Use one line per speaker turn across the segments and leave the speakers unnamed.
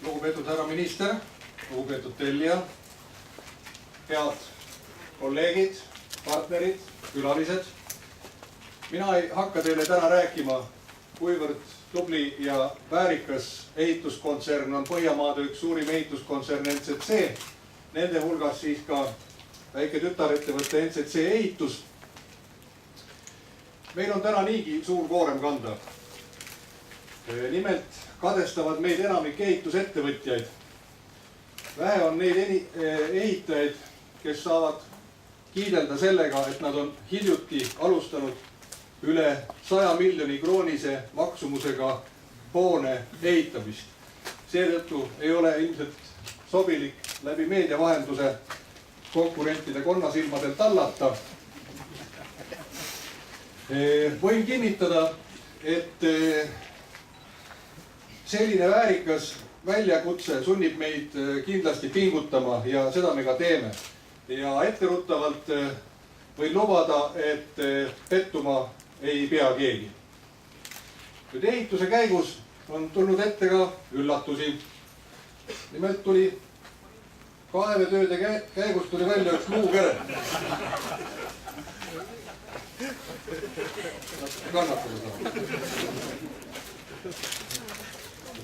Lugupeetud härra minister, lugupeetud tellija, head kolleegid, partnerid, külalised. Mina ei hakka teile täna rääkima, kuivõrd tubli ja väärikas ehituskontsern on Põhjamaade üks suurim ehituskontsern NCC. Nende hulgas siis ka väike tütarettevõtte NCC ehitus. Meil on täna niigi suur koorem kanda. Nimelt kadestavad meid enamik ehitusettevõtjaid. Vähe on neid ehitajaid, kes saavad kiidelda sellega, et nad on hiljuti alustanud üle 100 miljoni kroonise maksumusega hoone ehitamist. Seetõttu ei ole ilmselt sobilik läbi meedia vahenduse konkurentide konnasilmadel tallata. Võin kinnitada, et selline väärikas väljakutse sunnib meid kindlasti pingutama ja seda me ka teeme. Ja etteruttavalt võin lubada, et pettuma ei pea keegi. Nüüd ehituse käigus on tulnud ette ka üllatusi. Nimelt tuli kaevetööde käigus tuli välja üks luukere. Kannatada saab.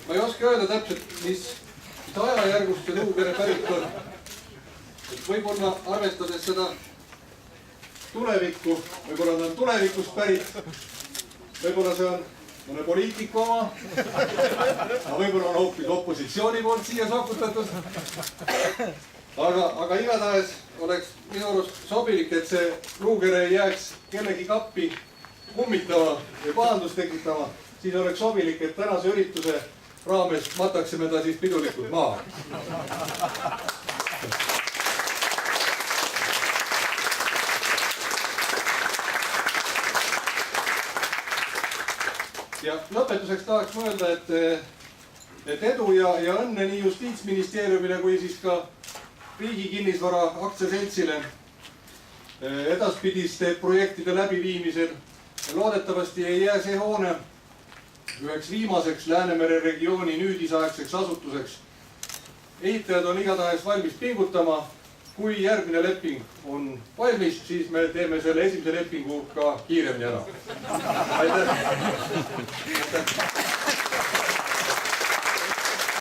Ma ei oska öelda täpselt, mis ajajärgust see luukere pärit on. Võib-olla arvestades seda tulevikku, võib-olla ta on tulevikust pärit, võib-olla see on mõne poliitiku oma, võib-olla on hoopis opositsiooni poolt siia sokutatud. Aga igatahes oleks minu arust sobilik, et see luukere ei jääks kellegi kappi kummitama ja pahandust tekitama. Siis oleks sobilik, et tänase ürituse raames mataksime ta siis pidulikult maa. Ja lõpetuseks tahaks mõelda, et edu ja õnne nii Justiitsministeeriumile kui siis ka Riigi Kinnisvara Aktsiaseltsile edaspidiste projektide läbiviimisel. Loodetavasti ei jää see hoone üheks viimaseks Läänemere regiooni nüüdisaegseks asutuseks. Ehitajad on igatahes valmis pingutama. Kui järgmine leping on valmis, siis me teeme selle esimese lepingu ka kiiremini ära. Aitäh!